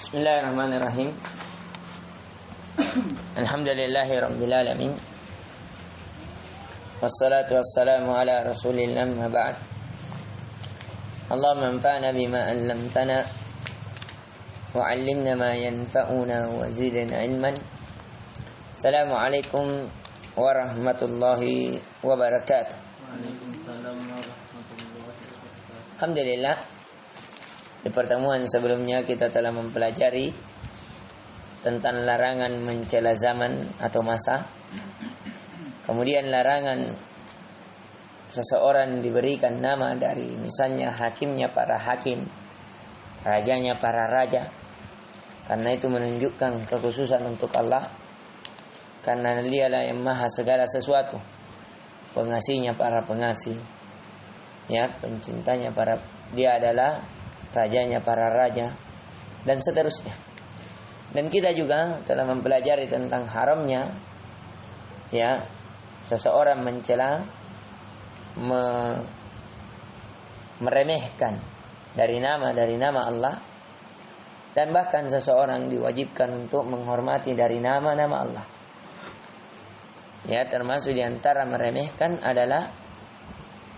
Bismillahirrahmanirrahim. Alhamdulillahi rabbil alamin. Wassalatu wassalamu ala rasulillah ma ba'd. Allahumma anfa'na bima 'allamtana wa 'allimna ma yanfa'una wa zidna ilman. Assalamualaikum warahmatullahi wabarakatuh. Waalaikumsalam warahmatullahi wabarakatuh. Alhamdulillah, di pertemuan sebelumnya kita telah mempelajari tentang larangan mencela zaman atau masa. Kemudian larangan seseorang diberikan nama dari misalnya hakimnya para hakim, rajanya para raja, karena itu menunjukkan kekhususan untuk Allah, karena Dialah yang maha segala sesuatu, pengasihnya para pengasih, ya, pencintanya para, Dia adalah rajanya para raja, dan seterusnya. Dan kita juga telah mempelajari tentang haramnya, ya, seseorang mencela, meremehkan dari nama Allah, dan bahkan seseorang diwajibkan untuk menghormati dari nama-nama Allah. Ya, termasuk diantara meremehkan adalah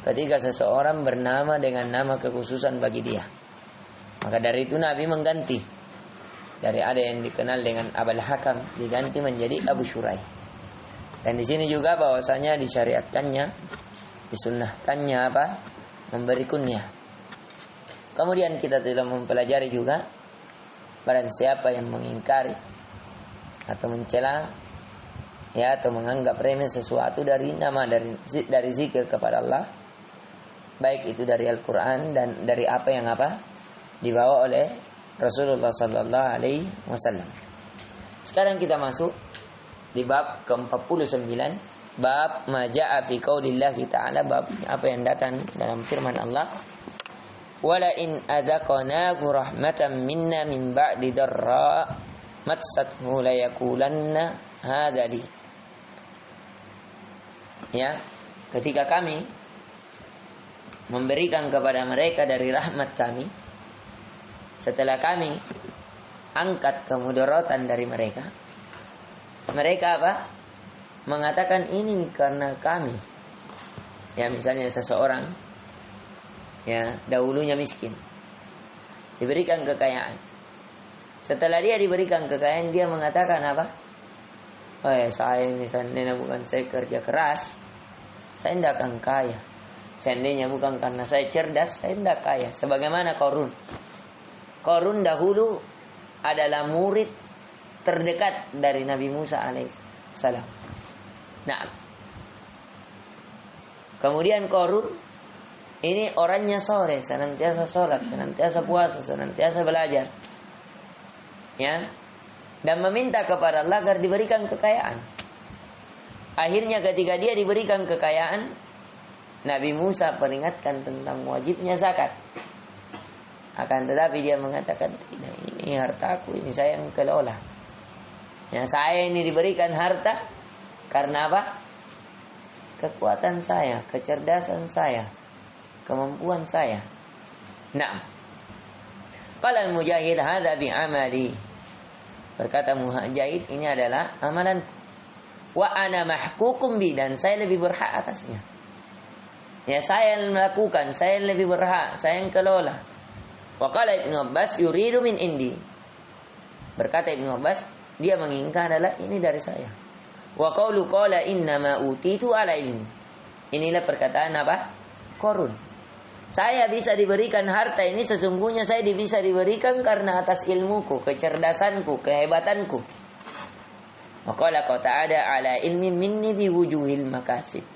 ketika seseorang bernama dengan nama kekhususan bagi dia. Maka dari itu Nabi mengganti, dari ada yang dikenal dengan Abul Hakam diganti menjadi Abu Syurai. Dan di sini juga bahwasanya disyariatkannya, disunnahkannya apa? Memberi kunyah. Kemudian kita telah mempelajari juga barang siapa yang mengingkari atau mencela, ya, atau menganggap remeh sesuatu dari nama dari zikir kepada Allah, baik itu dari Al-Quran dan dari apa yang dibawa oleh Rasulullah sallallahu alaihi wasallam. Sekarang kita masuk di bab ke-49, bab ma jaa fi qaulillahi ta'ala, bab apa yang datang dalam firman Allah, wala in adaqnahu rahmatan minna min ba'di darra massathu la yaqulanna hadza li. Ya, ketika kami memberikan kepada mereka dari rahmat kami, setelah kami angkat kemudaratan dari mereka, mereka mengatakan ini karena kami. Ya, misalnya seseorang, ya, dahulunya miskin, diberikan kekayaan. Setelah dia diberikan kekayaan, dia mengatakan oh ya, saya misalnya bukan saya kerja keras, saya tidak akan kaya. Seandainya bukan karena saya cerdas, saya tidak kaya. Sebagaimana Qarun. Qarun dahulu adalah murid terdekat dari Nabi Musa alaihissalam. Nah, kemudian Qarun ini orangnya soleh, senantiasa sholat, senantiasa puasa, senantiasa belajar, ya, dan meminta kepada Allah agar diberikan kekayaan. Akhirnya ketika dia diberikan kekayaan, Nabi Musa peringatkan tentang wajibnya zakat. Akan tetapi dia mengatakan, tidak, ini hartaku, ini saya yang kelola. Ya, saya ini diberikan harta karena kekuatan saya, kecerdasan saya, kemampuan saya. Nah, qala al-Mujahid hadza bi amali. Berkata Mujahid, ini adalah amalan. Wa ana mahkukum bi, dan saya lebih berhak atasnya. Ya, saya yang melakukan, saya yang lebih berhak, saya yang kelola. Wa qala Ibnu Abbas yuridu min indi. Berkata Ibnu Abbas, dia menginginkan adalah ini dari saya. Wa qaulu qala innama utitu ala ilmi. Inilah perkataan Qarun. Saya bisa diberikan harta ini sesungguhnya saya bisa diberikan karena atas ilmuku, kecerdasanku, kehebatanku. Wa qala ta'ala ala ilmi minni bi wujuhil makasib.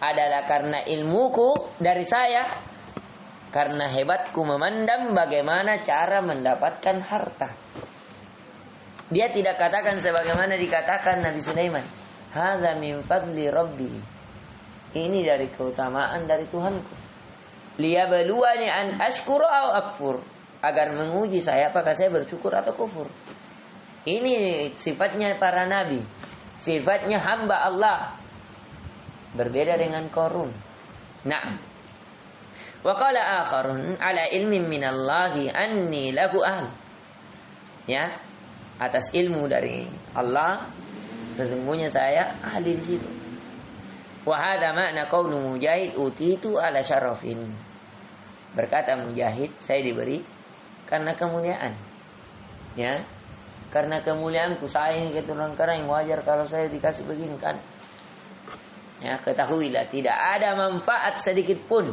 Adalah karena ilmuku dari saya, karena hebatku memandang bagaimana cara mendapatkan harta. Dia tidak katakan sebagaimana dikatakan Nabi Sulaiman, hadza min fadli rabbi. Ini dari keutamaan dari Tuhanku. Liyabluwani an ashkura aw akfur. Agar menguji saya apakah saya bersyukur atau kufur. Ini sifatnya para nabi, sifatnya hamba Allah. Berbeda dengan Qarun. Nah, wa qala akharun ala ilmin minallahi anni lahu ahl. ya, atas ilmu dari Allah, sesungguhnya saya ahli di situ. Wa hadza ma'na qaulu Mujahid utitu ala syarafin. Berkata Mujahid, saya diberi karena kemuliaan. Ya. Karena kemuliaanku saya ini keturunan keren, wajar kalau saya dikasih begini kan. Ya, ketahuilah tidak ada manfaat sedikit pun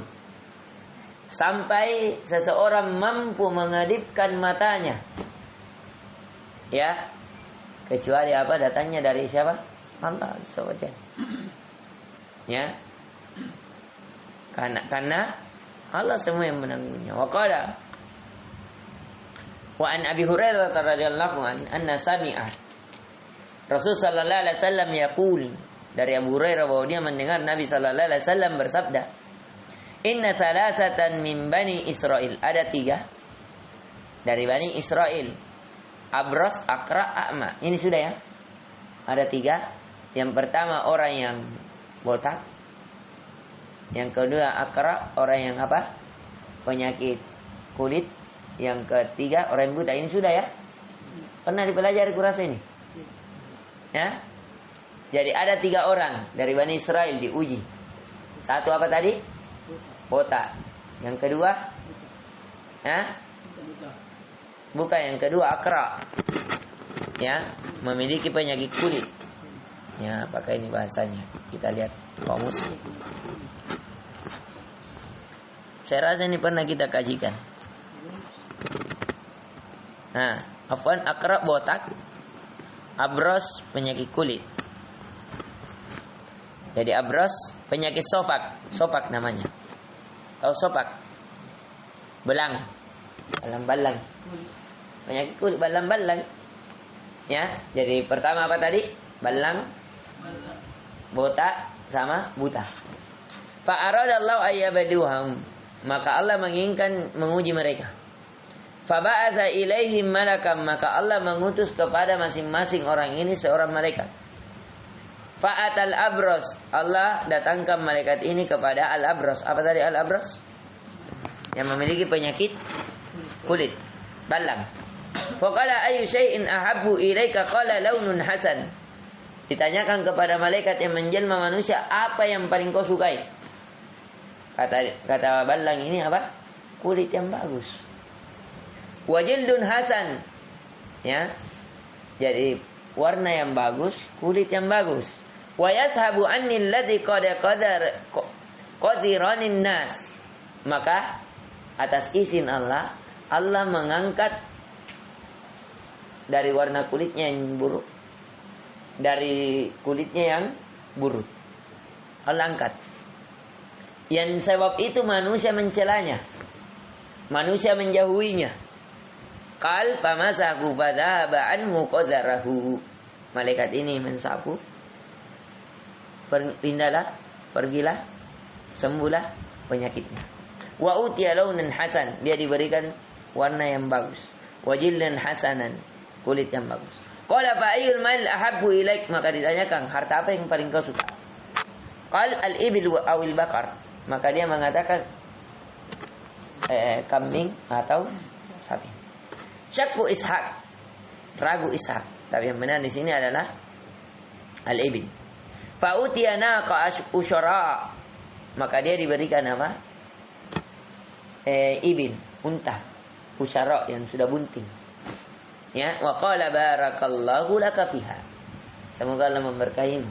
sampai seseorang mampu mengedipkan matanya. Ya. Kecuali apa? Datangnya dari siapa? Allah SWT. Ya. Karena Allah semua yang menanggungnya. Wa qala wa an Abi Hurairah radhiyallahu anna sami'a Rasul sallallahu alaihi wasallam yaqul, dari Abu Hurairah bahwa dia mendengar Nabi sallallahu alaihi wasallam bersabda, inna thalathatan min bani Israil, ada 3 dari bani Israil, abras, akra, a'ma. Ini sudah ya. Ada 3. Yang pertama orang yang botak. Yang kedua akra, orang yang apa? Penyakit kulit. Yang ketiga orang yang buta. Ini sudah ya. Pernah dipelajari kurasa ini? Ya. Jadi ada 3 orang dari Bani Israel diuji. Satu apa tadi? Botak. Yang kedua? Ya. Bukan, yang kedua akra. Ya, memiliki penyakit kulit. Ya, pakai ini bahasanya. Kita lihat kamus. Saya rasa ini pernah kita kajikan. Nah, afwan, akra botak, abros penyakit kulit. Jadi abros penyakit sopak namanya. Tahu sopak? Belang. Balang-balang. Penyakit kulit balang-balang. Ya, jadi pertama apa tadi? Balang, botak sama buta. Fa aradallahu ayyabaduhum, maka Allah menginginkan menguji mereka. Fa ba'atha ilaihim malakan, maka Allah mengutus kepada masing-masing orang ini seorang malaikat. Fa atal abros, Allah datangkan malaikat ini kepada al abros. Apa tadi al abros? Yang memiliki penyakit kulit, balang. Faqala ayu syai'in ahabbu ilaika, qala launun hasan. Ditanyakan kepada malaikat yang menjelma manusia, apa yang paling kau sukai? Kata balang ini apa? Kulit yang bagus. Wajildun hasan. Ya. Jadi warna yang bagus, kulit yang bagus. Wa yashabu anni alladhi qadiranin nas. Maka atas izin Allah, Allah mengangkat dari warna kulitnya yang buruk, dari kulitnya yang buruk, Allah angkat. Yang sebab itu manusia mencelanya, manusia menjauhinya. Qal famasahu fadhaba anhu qadarahu. Malaikat ini mensapu. Pindahlah, pergilah, sembuhlah penyakitnya. Wa utiya launan hasan, dia diberikan warna yang bagus. Wajillan hasanan, kulit yang bagus. Qala fa ayyul mal ahabbu ilaik, maka ditanyakan harta apa yang paling kau suka? Qal al-ibil aw al-baqar, maka dia mengatakan kambing atau sapi. Syakku Ishaq, ragu Ishaq, tapi yang benar di sini adalah al-ibil. Fa utiya naqa usyara, maka dia diberikan apa? Ibil, unta, usyara yang sudah bunting. Ya, wa qala barakallahu laka fiha. Semoga Allah memberkahimu.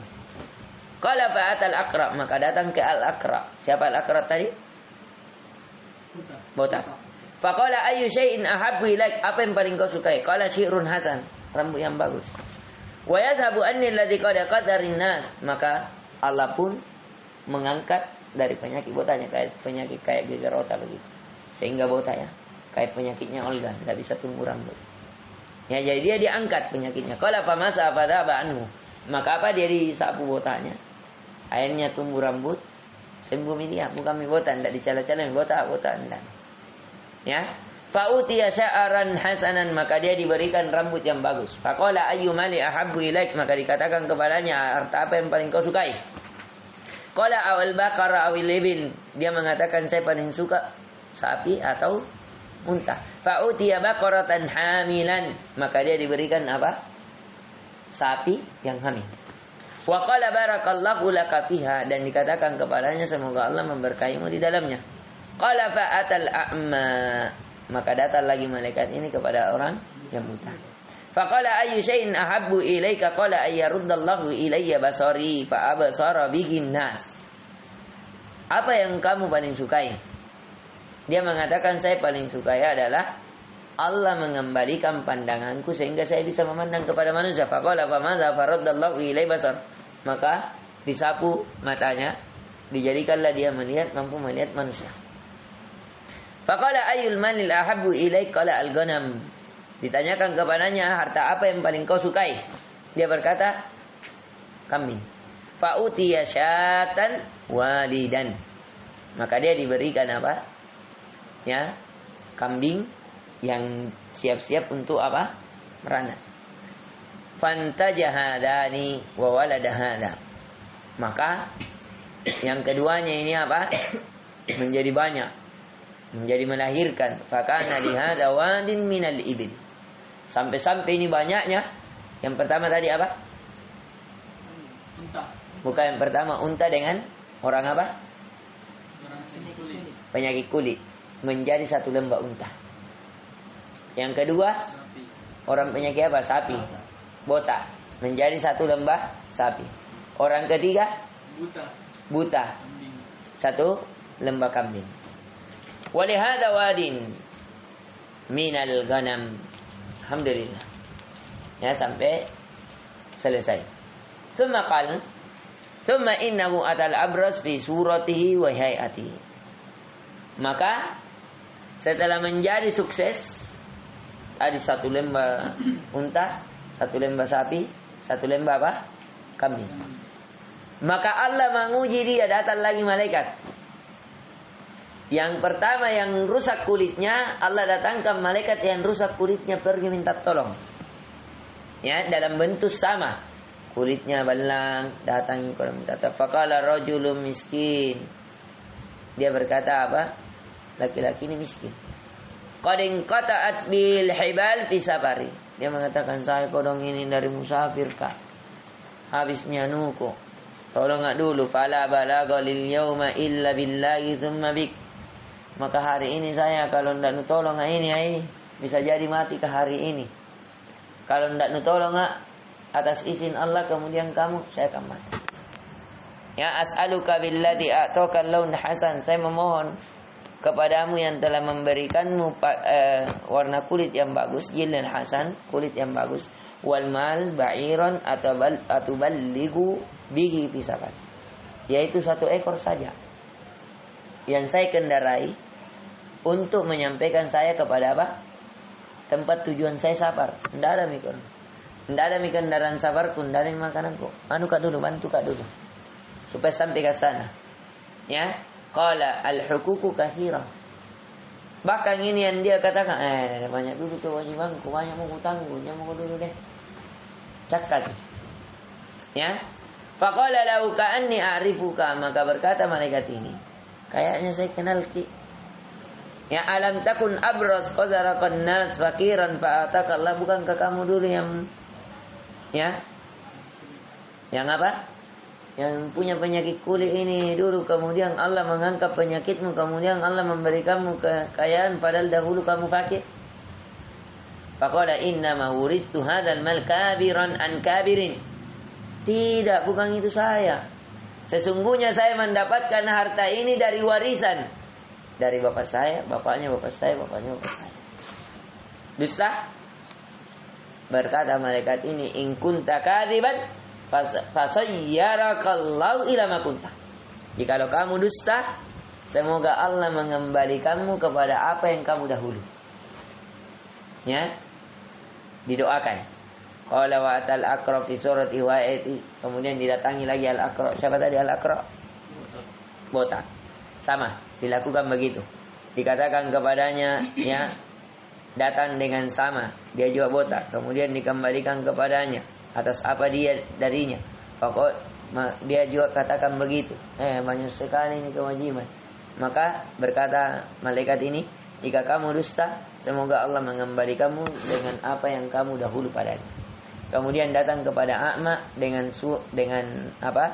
Qala fa'atal aqra, maka datang ke al-aqra. Siapa al-aqra tadi? Botak. Faqala ayyu syai'in ahabbu ilaik, apa yang paling kau sukai? Qala syi'run hasan, rambut yang bagus. Wa yazhabu anni alladhi qad qadarin nas, maka Allah pun mengangkat dari penyakit botaknya, kayak penyakit kayak geger otak begitu. Sehingga botak ya, kayak penyakitnya Olga, enggak bisa tumbuh rambut. Ya, jadi dia diangkat penyakitnya. Qala famasa fadhaba anhu, maka apa, dia disapu botaknya. Akhirnya tumbuh rambut, sembuh dia, bukan botak, enggak dicala-cala botak enggak. Ya, fa utiya sya'ran hasanan, maka dia diberikan rambut yang bagus. Faqala ayyu mali ahabbu ilaik, maka dikatakan kepadanya harta apa yang paling kau sukai? Qala awal baqara awil ibil, dia mengatakan saya paling suka sapi atau unta. Fa'utiya baqaratan hamilan, maka dia diberikan apa? Sapi yang hamil. Wa qala barakallahu laka fiha, dan dikatakan kepadanya semoga Allah memberkahimu di dalamnya. Qala fa'atal a'ma, maka datang lagi malaikat ini kepada orang yang buta. Faqala ayyu syai'in ahabbu ilaika, qala ayyaruddallahu ilayya basari fa absara bihin nas. Apa yang kamu paling sukai? Dia mengatakan saya paling sukai adalah Allah mengembalikan pandanganku sehingga saya bisa memandang kepada manusia. Faqala fa madza faraddallahu ilayya basar. Maka disapu matanya, dijadikanlah dia melihat, mampu melihat manusia. Faqala ayyul malil ahabbu ilaika, qala al-ghanam. Ditanyakan kepadanya, harta apa yang paling kau sukai? Dia berkata, kambing. Fa'utiya syatan walidan. Maka dia diberikan apa? Ya, kambing yang siap-siap untuk apa? Beranak. Fantajahadani wa waladahada. Maka yang keduanya ini apa? Menjadi banyak, menjadi melahirkan. Fakana lihada wadin minal ibil. Sampai-sampai ini banyaknya. Yang pertama tadi apa? Unta. Bukan yang pertama, unta dengan orang apa? Orang sini kulit. Penyakit kulit. Menjadi satu lembah unta. Yang kedua, Sapi. orang penyakit apa? Sapi. Botak. Menjadi satu lembah sapi. Orang ketiga, Buta. buta. Kambing. Satu lembah kambing. Walihada wadin minal ghanam. Alhamdulillah. Ya, sampai selesai. Thumma qala, thumma innahu atal abras fi suratihi wa hayatihi. Maka setelah menjadi sukses, tadi satu lembah unta, satu lembah sapi, satu lembah apa? Kambing. Maka Allah menguji dia, datang lagi malaikat. Yang pertama yang rusak kulitnya, Allah datangkan malaikat yang rusak kulitnya pergi minta tolong. Ya, dalam bentuk sama. Kulitnya belang, datang minta tolong. Faqala rajulun miskin. Dia berkata apa? Laki-laki ini miskin. Qad inqata'at bil hibal fi safari. Dia mengatakan saya kodong ini dari musafir kak. Habisnya nuku. Tolong dulu. Fala balagha lil yauma illa billahi thumma bik. Maka hari ini saya kalau ndak nutolong ini bisa jadi mati ke hari ini. Kalau ndak nutolong atas izin Allah kemudian kamu, saya akan mati. Ya, as'aluka billadhi a'taka laun hasan. Saya memohon kepadamu yang telah memberikanmu warna kulit yang bagus, jildan hasan, kulit yang bagus, wal mal ba'iran atuballighu bihi fi safar. Yaitu satu ekor saja yang saya kendarai untuk menyampaikan saya kepada apa? Tempat tujuan saya safar. Tidak ada mikir. Tidak ada kendaraan safarku, tidak ada makananku. Anu kak dulu, bantu kak dulu. Supaya sampai ke sana. Ya. Qala al-huququ katsira. Bahkan ini yang dia katakan, banyak dulu kewajibanku, banyak mau hutangku, mau dulu deh. Cakap. Ya. Faqala lahu ka'anni a'rifuka, maka berkata malaikat ini, kayaknya saya kenal ki. Ya, alam takun abras qazarakan nas fakiran fa'ataka Allah. Bukankah kamu dulu yang apa? Yang punya penyakit kulit ini dulu, kemudian Allah mengangkat penyakitmu, kemudian Allah memberikanmu kekayaan padahal dahulu kamu fakir. Faqala inna ma wuristu hadzal mal kabiran an kabirin. Tidak, bukan itu saya. Sesungguhnya saya mendapatkan harta ini dari warisan. Dari bapak saya, bapaknya bapak saya, bapaknya bapak saya. Dusta? Berkata malaikat ini, in kunta kadiban fasayyarakallahu ila ma kunta. Jikalau kamu dusta, semoga Allah mengembalikanmu kepada apa yang kamu dahulu. Ya. Didoakan. Qala wa atal aqra fi surati waati. Kemudian didatangi lagi al-aqra. Siapa tadi al-aqra? Botak. Sama, dilakukan begitu. Dikatakan kepadanya, ya, datang dengan sama, dia juga botak. Kemudian dikembalikan kepadanya atas apa dia darinya. Pokok dia juga katakan begitu. Banyak sekali ini kewajiban. Maka berkata malaikat ini, Jika kamu dusta, semoga Allah mengembali kamu dengan apa yang kamu dahulu padanya. Kemudian datang kepada A'ma dengan apa?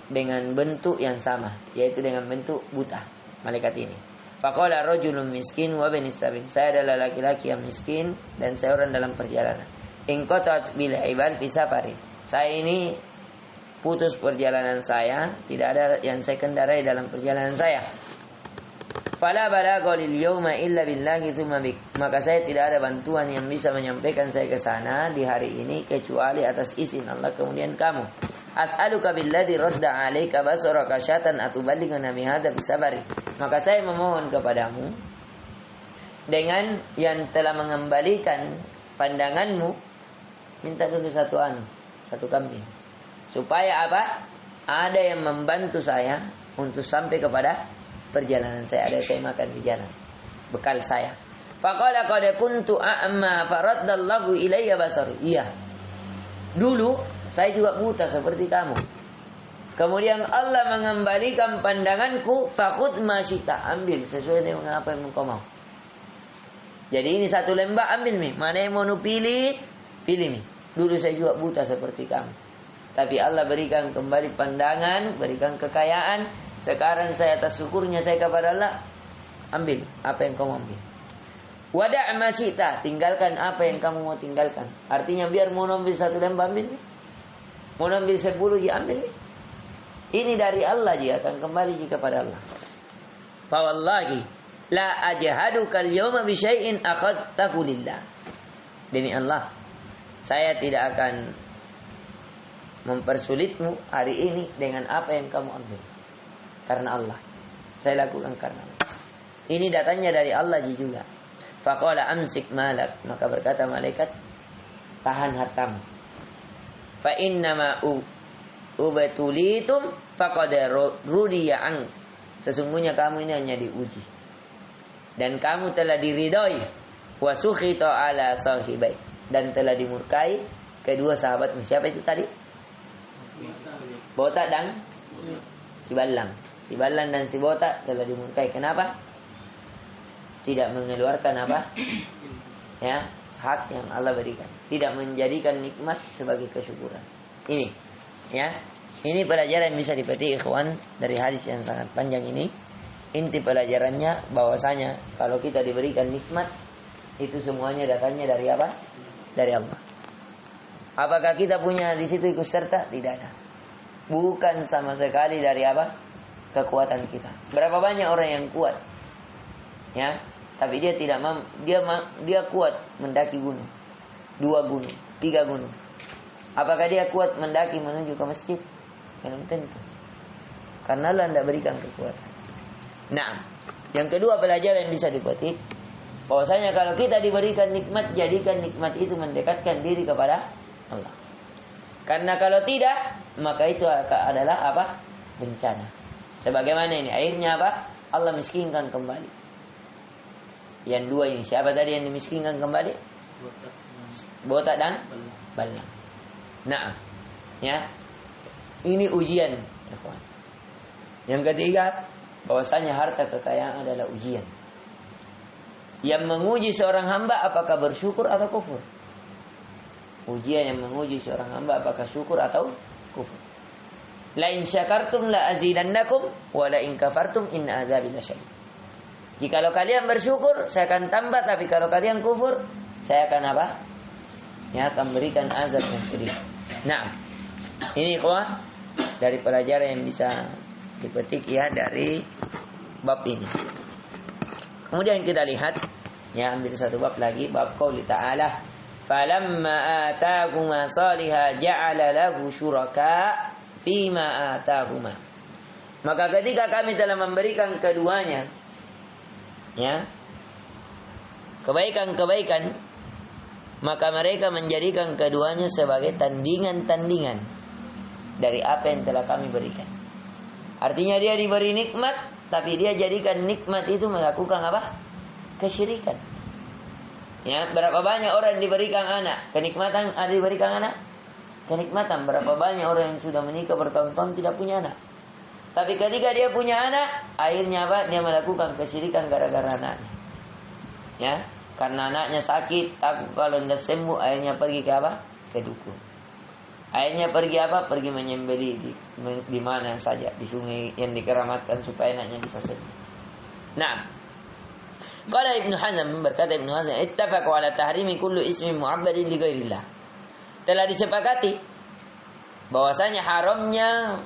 Dengan bentuk yang sama, yaitu dengan bentuk buta. Malaikat ini. Faqala rajulun miskin wa bin sabil. Saya adalah laki-laki yang miskin dan saya orang dalam perjalanan. In qatat bil ibad fi safari. Saya ini putus perjalanan saya, tidak ada yang saya kendarai dalam perjalanan saya. Fala balagha lil yawma illa billahi tsumma bik. Maka saya tidak ada bantuan yang bisa menyampaikan saya ke sana di hari ini kecuali atas izin Allah kemudian kamu. As'aluka billadzi radda 'alaika basaraka syatan atuballighuna bi hadza bisabari. Maka saya memohon kepadamu dengan yang telah mengembalikan pandanganmu, minta dulu satu kambing. Supaya apa? Ada yang membantu saya untuk sampai kepada perjalanan saya, ada saya makan di jalan, bekal saya. Faqala qad kuntu a'ma faraddallahu ilayya basari. Iya, dulu saya juga buta seperti kamu, kemudian Allah mengembalikan pandanganku. Fakhudh ma syi'ta, ambil sesuai dengan apa yang engkau mau. Jadi ini satu lembah, ambil nih, mana yang mau pilih nih. Dulu saya juga buta seperti kamu, tapi Allah berikan kembali pandangan, berikan kekayaan. Sekarang saya atas syukurnya saya kepada Allah, ambil apa yang kamu ambil. Wada' ma syi'ta, tinggalkan apa yang kamu mau tinggalkan. Artinya biar mau ambil satu lembah, ambil. Mau ambil 10, ya ambil. Ini dari Allah, dia akan kembali kepada Allah. Fa wallahi la ajhaduka al-yawma bi syai'in akhadtahu lillah. Demi Allah, saya tidak akan mempersulitmu hari ini dengan apa yang kamu ambil. Karena Allah, saya lakukan karena Allah. Ini datanya dari Allah juga. Faqala amsik malak, maka berkata malaikat, tahan hartamu. Fa innama ubatulitum faqad rudiya an. Sesungguhnya kamu ini hanya diuji dan kamu telah diridhoi. Wa sukhita ala sahibai, dan telah dimurkai kedua sahabatmu. Siapa itu tadi? Botak dan si Ballam. Si Ballam dan si Botak telah dimurkai. Kenapa? Tidak mengeluarkan apa? Ya, hak yang Allah berikan. Tidak menjadikan nikmat sebagai kesyukuran. Ini, ya. Ini pelajaran yang bisa dipetik ikhwan dari hadis yang sangat panjang ini. Inti pelajarannya bahwasanya kalau kita diberikan nikmat, itu semuanya datangnya dari apa? Dari Allah. Apakah kita punya di situ ikut serta? Tidak ada. Bukan sama sekali dari apa? Kekuatan kita. Berapa banyak orang yang kuat, ya, tapi dia tidak dia kuat mendaki gunung, 2 gunung, 3 gunung. Apakah dia kuat mendaki menuju ke masjid? Belum tentu. Karena Allah tidak berikan kekuatan. Nah, yang kedua pelajaran yang bisa dipetik, bahwasanya kalau kita diberikan nikmat, jadikan nikmat itu mendekatkan diri kepada Allah. Karena kalau tidak, maka itu adalah apa? Bencana. Sebagaimana ini akhirnya apa? Allah miskinkan kembali. Yang dua ini siapa tadi yang dimiskinkan kembali? Botak dan Ballam. Nah, ya, ini ujian. Yang ketiga, bahwasanya harta kekayaan adalah ujian. Yang menguji seorang hamba apakah bersyukur atau kufur. Ujian yang menguji seorang hamba apakah syukur atau kufur. La in syakartum la azidannakum wa la in kafartum inna azabi lasyadid. Jikalau kalian bersyukur, saya akan tambah, tapi kalau kalian kufur, saya akan apa? Ya, akan berikan azab yang pedih. Nah, ini ikhwah dari pelajaran yang bisa dipetik ya dari bab ini. Kemudian kita lihat, ya, ambil satu bab lagi, bab qauli ta'ala, falamma atahuma salihah ja'ala lahu syuraka fima atahuma. Maka ketika kami telah memberikan keduanya, ya, kebaikan-kebaikan, maka mereka menjadikan keduanya sebagai tandingan-tandingan dari apa yang telah kami berikan. Artinya dia diberi nikmat, tapi dia jadikan nikmat itu melakukan apa? Kesyirikan. Ya, berapa banyak orang diberikan anak, kenikmatan ada diberikan anak, kenikmatan. Berapa banyak orang yang sudah menikah bertahun-tahun tidak punya anak, tapi ketika dia punya anak, akhirnya apa? Dia melakukan kesyirikan gara-gara anaknya. Ya, karena anaknya sakit, takut kalau tidak sembuh, akhirnya pergi ke apa? Ke dukun. Akhirnya pergi apa? Pergi menyembeli di mana saja, di sungai yang dikeramatkan supaya anaknya bisa sembuh. Nah, qala Ibnu Hazm, berkata Ibnu Hazm, ittafaqu ala tahrimi kullu ismin mu'abbadin li ghairillah. Telah disepakati bahwasanya haramnya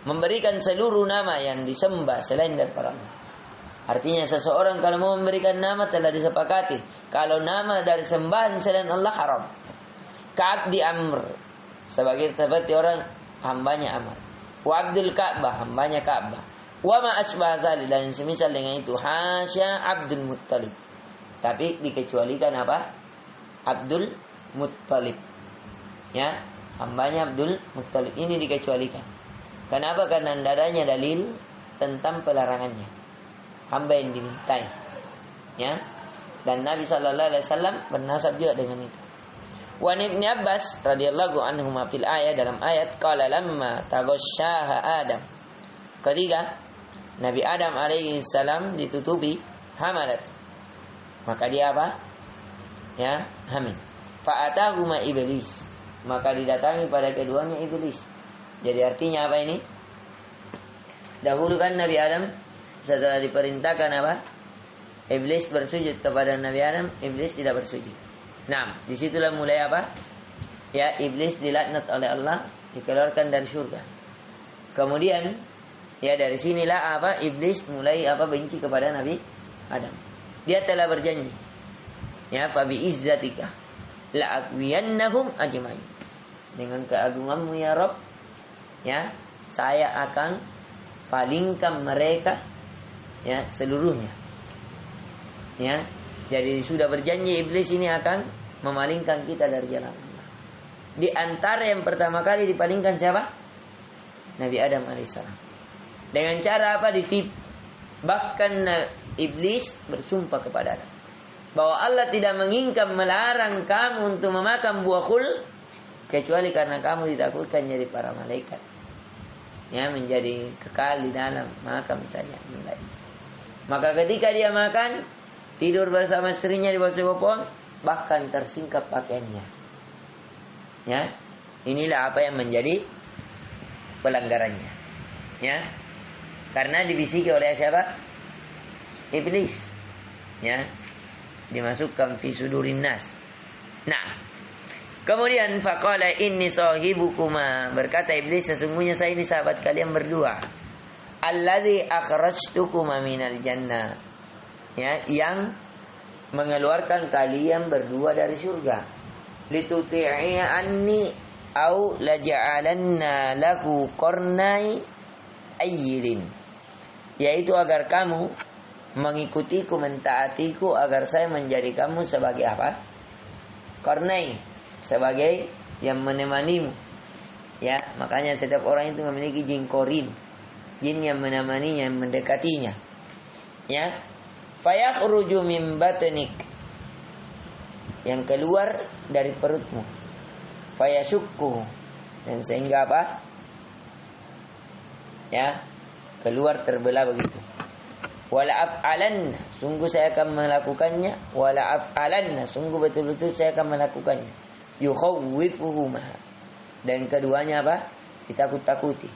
memberikan seluruh nama yang disembah selain daripada Allah. Artinya seseorang kalau mau memberikan nama telah disepakati kalau nama dari sembahan selain Allah haram. Ka'abdi Amr seperti orang hambanya Amr. Wa Abdul Ka'bah, hambanya Ka'bah. Wa ma asbah zalik, dan semisal dengan itu, hasya Abdul Muttalib. Tapi dikecualikan apa? Abdul Muttalib. Ya, hambanya Abdul Muttalib ini dikecualikan. Kenapa? Karena adanya dalil tentang pelarangannya. Hamba yang dimintai, ya. Dan Nabi sallallahu alaihi wasallam bernasab juga dengan itu. Wa Ibnu Abbas radhiyallahu anhu fil ayat, dalam ayat, qala lamma taghasyaha Adam. Ketika Nabi Adam alaihi salam ditutupi hamalat, maka dia apa? Ya, hamil. Fa atahuma iblis, maka didatangi pada keduanya iblis. Jadi artinya apa ini? Dahulu kan Nabi Adam setelah diperintahkan apa? Iblis bersujud kepada Nabi Adam, iblis tidak bersujud. Nah, disitulah mulai apa? Ya, iblis dilaknat oleh Allah, dikeluarkan dari surga. Kemudian, ya dari sinilah apa? Iblis mulai apa? Benci kepada Nabi Adam. Dia telah berjanji, ya, fa bi izzatika la aqwiyannahum ajmain. Dengan keagunganmu ya Rabb, ya, saya akan palingkan mereka, ya, seluruhnya. Ya, jadi sudah berjanji iblis ini akan memalingkan kita dari jalan Allah. Di antara yang pertama kali dipalingkan siapa? Nabi Adam alaihissalam. Dengan cara apa? Ditipu. Bahkan iblis bersumpah kepada Adam bahwa Allah tidak menginginkan melarang kamu untuk memakan buah khul kecuali karena kamu ditakutkan jadi para malaikat, ya, menjadi kekal di dalam, maka misalnya mulai. Maka ketika dia makan, tidur bersama istrinya di bawah sebuah pohon, bahkan tersingkap pakaiannya. Ya, inilah apa yang menjadi pelanggarannya. Ya, karena dibisiki oleh siapa? Iblis. Ya, dimasukkan fi sudurin nas. Nah, kemudian faqala inni sahibukuma, berkata iblis, sesungguhnya saya ini sahabat kalian berdua. Alladzi akhrajtukuma minal jannah, ya, yang mengeluarkan kalian berdua dari surga. Lituti'i anni au laja'alanna laku qarnai ayyilin, yaitu agar kamu mengikutiku, mentaatiku, agar saya menjadi kamu sebagai apa? Qarnai, sebagai yang menemanimu. Ya, makanya setiap orang itu memiliki jin korin, jin yang menemaninya, yang mendekatinya. Ya, fayakhruju min batnik, yang keluar dari perutmu. Fayashukku, dan sehingga apa? Ya, keluar terbelah begitu. Wala af'alanna, sungguh saya akan melakukannya. Wala af'alanna, sungguh betul-betul saya akan melakukannya. Yukhawwifuhuma, dan keduanya apa? Ditakut-takuti.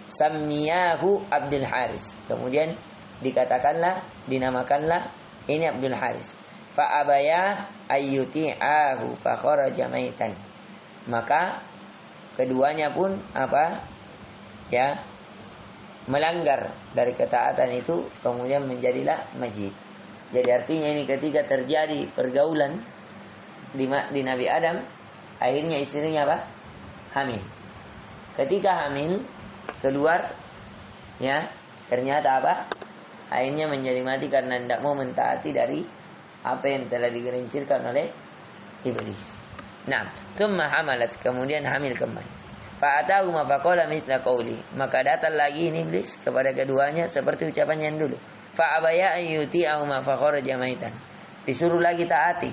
Sammiyahu Abdul Haris, kemudian dikatakanlah, dinamakanlah ini Abdul Haris. Fa abaya ayyuti'ahu fa kharaja maitan, maka keduanya pun apa? Ya, melanggar dari ketaatan itu, kemudian menjadilah mayit. Jadi artinya ini ketika terjadi pergaulan di Nabi Adam, akhirnya istrinya apa? Hamil. Ketika hamil keluar, ya, ternyata apa? Akhirnya menjadi mati karena tidak mau mentaati dari apa yang telah digerincirkan oleh iblis. Nah, summa hamalat, kemudian hamil kembali. Fa'atahu ma faqala misla qawli, maka datang lagi iblis kepada keduanya seperti ucapannya yang dulu. Fa'abaya ayyuti'ahu ma fakharaja maitan, disuruh lagi taati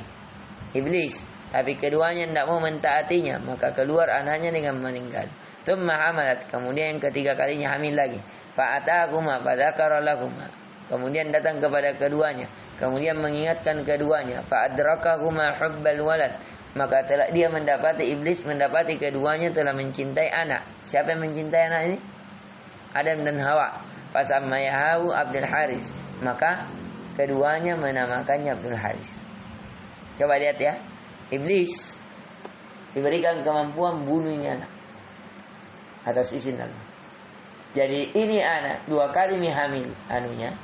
iblis, tapi keduanya tidak mau mentaatinya, maka keluar anaknya dengan meninggal. Summa hamalat, kemudian ketiga kalinya hamil lagi. Fa'atahu ma fadzakara lahuma, kemudian datang kepada keduanya, kemudian mengingatkan keduanya, fa adrakahuma hubbal walad, maka telah dia mendapati, iblis mendapati keduanya telah mencintai anak. Siapa yang mencintai anak ini? Adam dan Hawa. Fasammayahu Abdul Haris, maka keduanya menamakannya Abdul Haris. Coba lihat ya, iblis diberikan kemampuan bunuh ini anak atas izin Allah. Jadi ini anak 2 kali hamil anunya,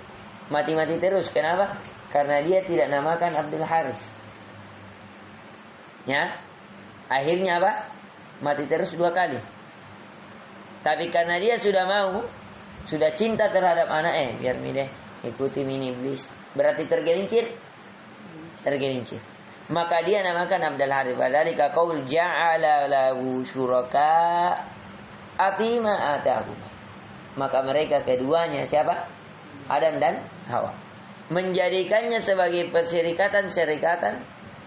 mati-mati terus. Kenapa? Karena dia tidak namakan Abdul Haris. Ya, akhirnya apa? Mati terus 2 kali. Tapi karena dia sudah mau, sudah cinta terhadap anak, biar milih ikuti mini iblis, berarti tergelincir. Maka dia namakan Abdul Haris. Wadzalika qaul ja'ala lahu syuraka afima atahum. Maka mereka keduanya siapa? Adam dan Hawa, menjadikannya sebagai perserikatan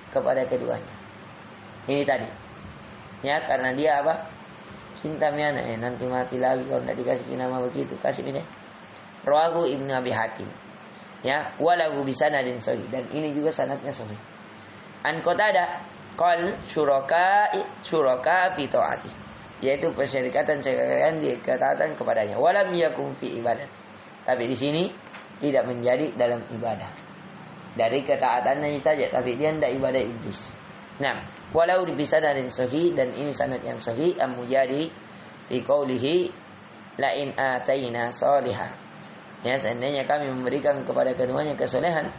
kepada keduanya. Ini tadi. Ya, karena dia apa? Cinta miana, nanti mati lagi kalau tidak dikasih nama begitu. Kasih ini. Rawahu Ibnu Abi Hatim. Ya, walahu bisanadin sahih, dan ini juga sanadnya sahih. An Qatadah qal syuraka fi taati, yaitu perserikatan di ketaatan kepadanya. Walam yakum fi ibadat. Tapi di sini tidak menjadi dalam ibadah. Dari ketaatannya saja, tapi dia tidak ibadah iblis. Nah, walau dipisah dari sahih, dan ini sanad yang sahih, Mujahid fi qaulihi la in ataina salihah. Ya, seandainya kami memberikan kepada keduanya kesolehan,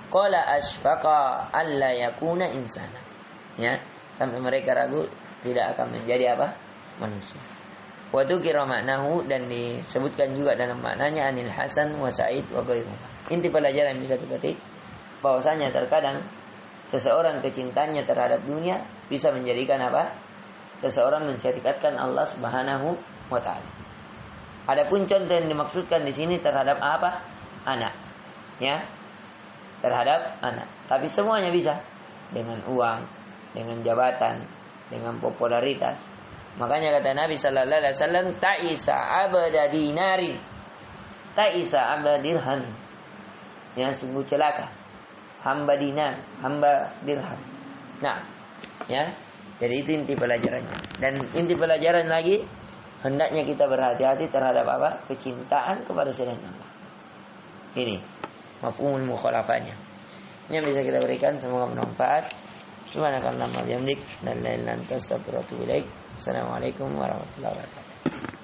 qala asfaqa alla yakuna insana. Ya, sampai mereka ragu tidak akan menjadi apa? Manusia. Wa dzukira maknahu, dan disebutkan juga dalam maknanya anil Hasan wa Sa'id wa ghairuhum. Inti pelajaran bisa dipetik bahwasanya terkadang seseorang kecintaannya terhadap dunia bisa menjadikan apa? Seseorang mensyarikatkan Allah Subhanahu wa taala. Adapun contoh yang dimaksudkan di sini terhadap apa? Anak. Ya. Terhadap anak. Tapi semuanya bisa, dengan uang, dengan jabatan, dengan popularitas. Makanya kata Nabi sallallahu alaihi wasallam, ta'isa abda dinarin, ta'isa abda dirham. Yang sungguh celaka hamba dinar, hamba dirham. Nah, ya. Jadi itu inti pelajarannya. Dan inti pelajaran lagi, hendaknya kita berhati-hati terhadap apa? Kecintaan kepada selain Allah. Ini mafhumul mukhalafahnya. Ini yang bisa kita berikan, semoga bermanfaat. Subhanakallahumma wa bihamdik, la ilaha illa anta astaghfiruka wa atubu ilaik. Assalamualaikum warahmatullahi wabarakatuh.